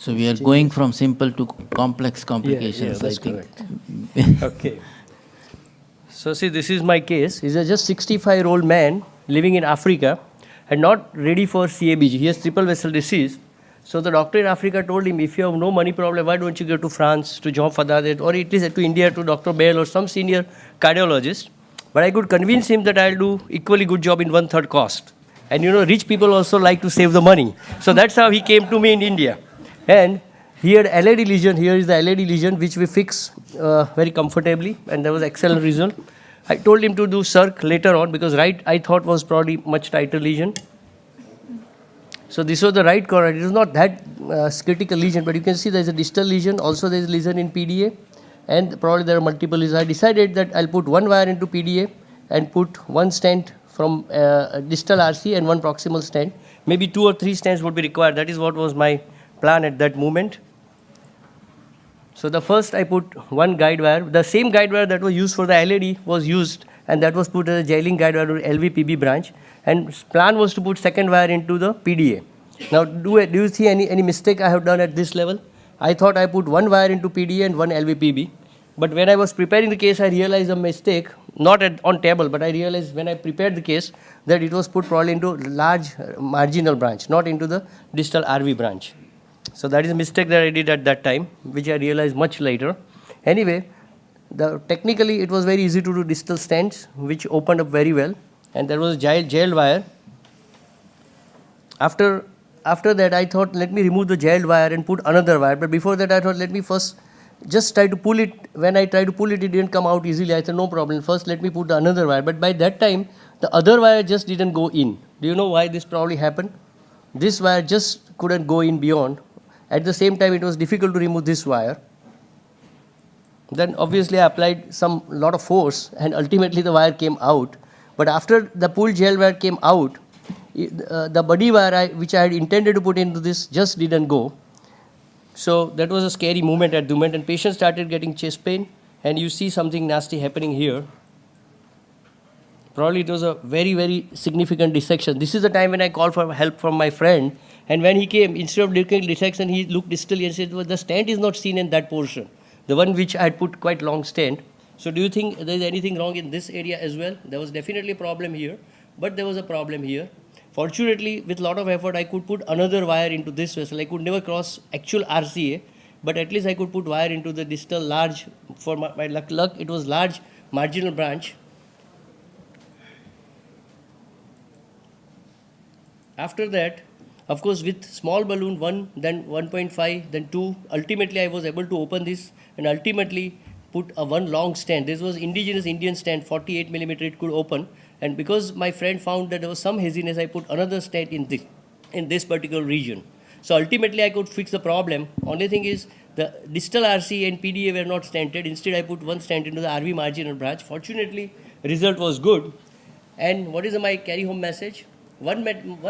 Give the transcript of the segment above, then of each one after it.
So we are going from simple to complex complications, that's I think. correct. Okay. So see, this is my case. He's a just 65-year-old man living in Africa and not ready for CABG. He has triple vessel disease. So the doctor in Africa told him, if you have no money problem, why don't you go to France, to Jean Fadadet, or at least to India, to Dr. Bell or some senior cardiologist. But I could convince him that I'll do equally good job in 1/3 cost. And rich people also like to save the money. So that's how he came to me in India. And he had LAD lesion. Here is the LAD lesion, which we fix very comfortably, and there was excellent result. I told him to do circ later on because right I thought was probably much tighter lesion. So this was the right coronary. It is not that critical lesion, but you can see there is a distal lesion. Also there is lesion in PDA, and probably there are multiple lesions. I decided that I'll put one wire into PDA and put one stent from distal RC and one proximal stent. Maybe 2 or 3 stents would be required. That is what was my plan at that moment. So the first I put one guide wire. The same guide wire that was used for the LAD was used, and that was put as a jailing guide wire to LVPB branch. And plan was to put second wire into the PDA. Now, do you see any mistake I have done at this level? I thought I put one wire into PDA and one LVPB. But when I was preparing the case, I realized a mistake, not on table, but I realized when I prepared the case that it was put probably into large marginal branch, not into the distal RV branch. So that is a mistake that I did at that time, which I realized much later. Anyway, technically it was very easy to do distal stents, which opened up very well. And there was a jailed wire. After that, I thought, let me remove the jailed wire and put another wire. But before that, I thought, let me first just try to pull it. When I tried to pull it, it didn't come out easily. I said, no problem. First, let me put another wire. But by that time, the other wire just didn't go in. Do you know why this probably happened? This wire just couldn't go in beyond. At the same time, it was difficult to remove this wire. Then obviously, I applied lot of force, and ultimately the wire came out. But after the pulled gel wire came out, the body wire which I had intended to put into this just didn't go. So that was a scary moment at the moment, and patient started getting chest pain, and you see something nasty happening here. Probably it was a very, very significant dissection. This is the time when I called for help from my friend, and when he came, instead of looking at dissection, he looked distally and said, well, the stent is not seen in that portion, the one which I had put quite long stent. So do you think there is anything wrong in this area as well? There was definitely a problem here, but there was a problem here. Fortunately, with a lot of effort, I could put another wire into this vessel. I could never cross actual RCA, but at least I could put wire into the distal large. For my luck, it was large marginal branch. After that, of course, with small balloon 1, then 1.5, then 2, ultimately I was able to open this and ultimately put a one long stent. This was indigenous Indian stent, 48 millimeter, it could open. And because my friend found that there was some haziness, I put another stent in this particular region. So ultimately I could fix the problem. Only thing is the distal RC and PDA were not stented. Instead I put one stent into the RV marginal branch. Fortunately, result was good. And what is my carry home message? One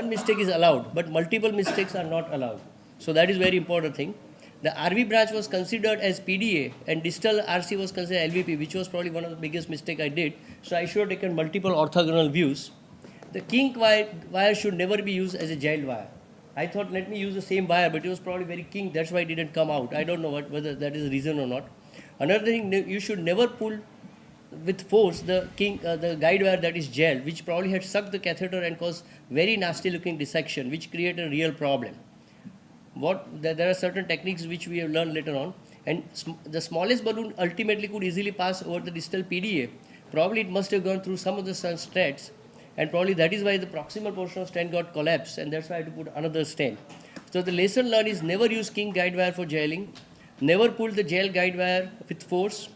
mistake is allowed, but multiple mistakes are not allowed. So that is very important thing. The RV branch was considered as PDA and distal RC was considered LVP, which was probably one of the biggest mistake I did. So I should have taken multiple orthogonal views. The kink wire should never be used as a jailed wire. I thought, let me use the same wire, but it was probably very kink. That's why it didn't come out. I don't know whether that is the reason or not. Another thing, you should never pull with force the guide wire that is gelled, which probably had sucked the catheter and caused very nasty looking dissection, which created a real problem. There are certain techniques which we have learned later on, and the smallest balloon ultimately could easily pass over the distal PDA. Probably it must have gone through some of the stents, and probably that is why the proximal portion of stent got collapsed, and that's why I had to put another stent. So the lesson learned is never use kink guide wire for gelling, never pull the gel guide wire with force.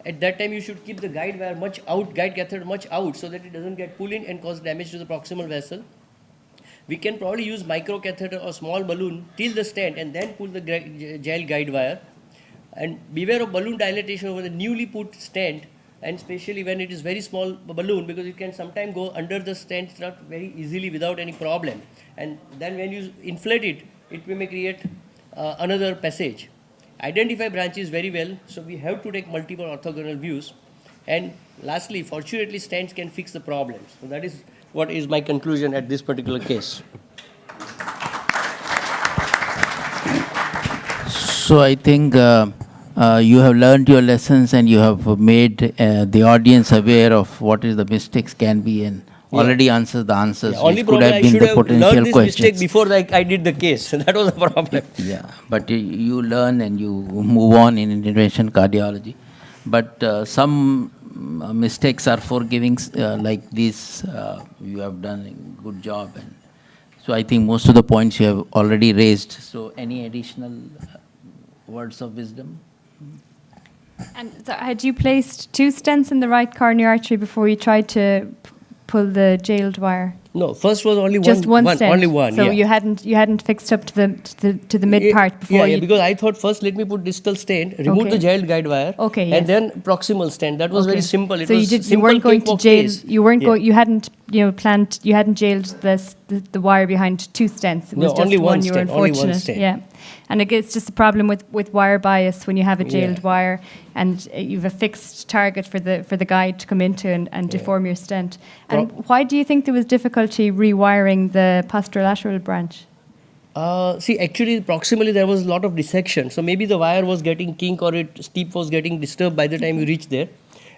At that time you should keep the guide wire much out, guide catheter much out, so that it doesn't get pulled in and cause damage to the proximal vessel. We can probably use micro catheter or small balloon till the stent and then pull the gel guide wire. And beware of balloon dilatation over the newly put stent, and especially when it is very small balloon, because it can sometimes go under the stent strut very easily without any problem. And then when you inflate it, it may create another passage. Identify branches very well, so we have to take multiple orthogonal views. And lastly, fortunately, stents can fix the problems. So that is what is my conclusion at this particular case. So I think you have learned your lessons and you have made the audience aware of what is the mistakes can be and already answers the answers, Only which could problem, have I been should the have potential learned this mistake questions. before I did the case. That was the problem. Yeah, but you learn and you move on in intervention cardiology. But some mistakes are forgiving, like this. You have done a good job, and so I think most of the points you have already raised. So, any additional words of wisdom? And so had you placed 2 stents in the right coronary artery before you tried to pull the jailed wire? No, first was only Just one stent. only one. So yeah. you hadn't fixed up to the mid part before Yeah, you. because I thought first let me put distal stent, remove the jailed guide wire, Okay, and yes. then proximal stent. That was very Okay. simple. It so was you simple weren't going to cakewalk jail. case. You weren't Yeah. going. You hadn't planned. You hadn't jailed the wire behind 2 stents. It was No, just only one You were stent, only one unfortunate. stent. Yeah, and again, it's just a problem with wire bias when you have a jailed Yeah. wire and you've a fixed target for the guide to come into and deform your stent. And why do you think there was difficulty rewiring the posterolateral branch? See, actually, proximally there was a lot of dissection. So maybe the wire was getting kink or steep was getting disturbed by the time you reached there.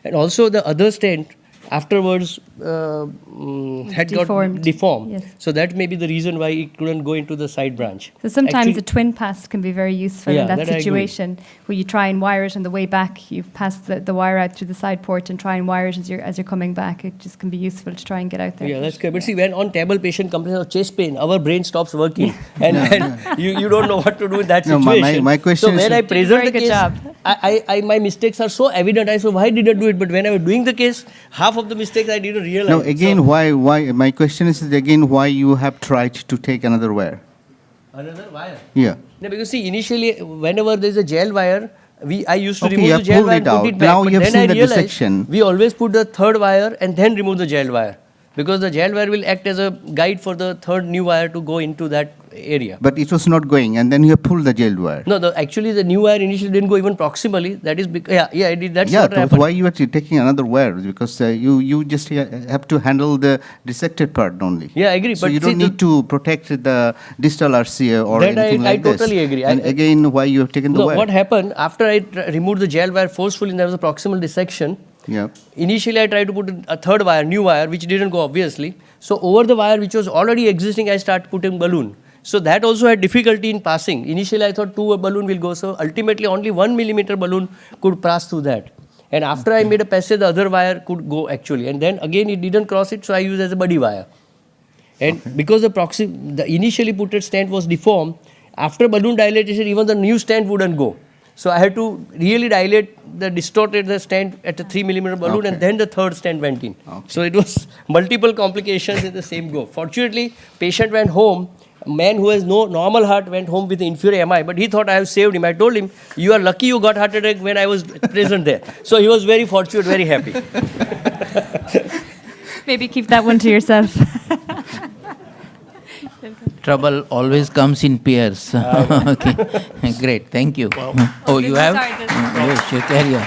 And also the other stent afterwards had got deformed. Yes. So that may be the reason why it couldn't go into the side branch. So sometimes Actually- a twin pass can be very useful Yeah, in that that I agree. situation where you try and wire it on the way back. You pass the wire out through the side port and try and wire it as you're coming back. It just can be useful to try and get out there. Yeah, that's good. But see, when on table patient complains of chest pain, our brain stops working, and you don't know what to do in that No, situation. my question so is- when I You did a present very the good case, job. my mistakes are so evident. I said, why did I do it? But when I was doing the case, half of the mistakes I didn't realize. No, again, So- why? My question is again why you have tried to take another wire? Another wire. Yeah. No, because see, initially, whenever there is a gel wire, I used to Okay, remove you the have gel pulled wire it and put out. it back. Now But you have then seen I the realized dissection. we always put the third wire and then remove the gel wire. Because the gel wire will act as a guide for the third new wire to go into that area. But it was not going, and then you have pulled the jailed wire. No, actually the new wire initially didn't go even proximally. That is because, I did. That's Yeah, what so happened. why you are taking another wire? Because you just have to handle the dissected part only. Yeah, I agree. So but you see, don't need to protect the distal RCA or That anything I like this. totally agree. And again, why you have taken the No, wire? what happened after I removed the gel wire forcefully, and there was a proximal dissection. Yeah. Initially, I tried to put a third wire, new wire, which didn't go obviously. So over the wire which was already existing, I started putting balloon. So that also had difficulty in passing. Initially, I thought 2 balloon will go. So ultimately, only 1 millimeter balloon could pass through that. And after I made a passage, the other wire could go actually. And then again, it didn't cross it, so I used as a buddy wire. And because the initially put stent was deformed, after balloon dilatation, even the new stent wouldn't go. So I had to really dilate the stent at a 3 millimeter balloon, and then the third stent went in. So it was multiple complications in the same go. Fortunately, patient went home. A man who has no normal heart went home with inferior MI, but he thought I have saved him. I told him, you are lucky you got heart attack when I was present there. So he was very fortunate, very happy. Maybe keep that one to yourself. Trouble always comes in pairs. Okay, great, thank you. Well, You have? Sorry, this- Yes, you carry on.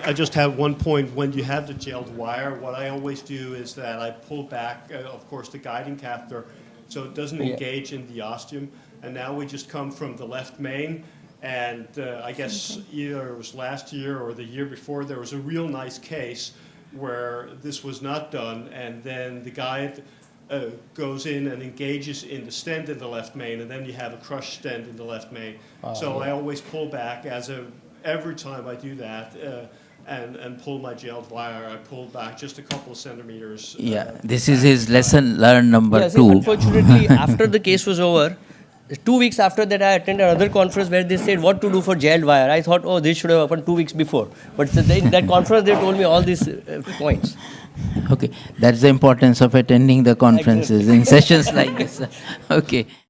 I just have one point. When you have the gelled wire, what I always do is that I pull back, of course, the guiding catheter so it doesn't engage in the ostium. And now we just come from the left main. And I guess either it was last year or the year before, there was a real nice case where this was not done. And then the guide goes in and engages in the stent in the left main, and then you have a crushed stent in the left main. So I always pull back every time I do that and pull my gelled wire, I pull back just a couple of centimeters. Yeah, this is his lesson learned number Yeah, see, 2. unfortunately, after the case was over, 2 weeks after that, I attended another conference where they said what to do for gelled wire. I thought, oh, this should have happened 2 weeks before. But in that conference, they told me all these points. Okay, that's the importance of attending the conferences in sessions like this. Okay.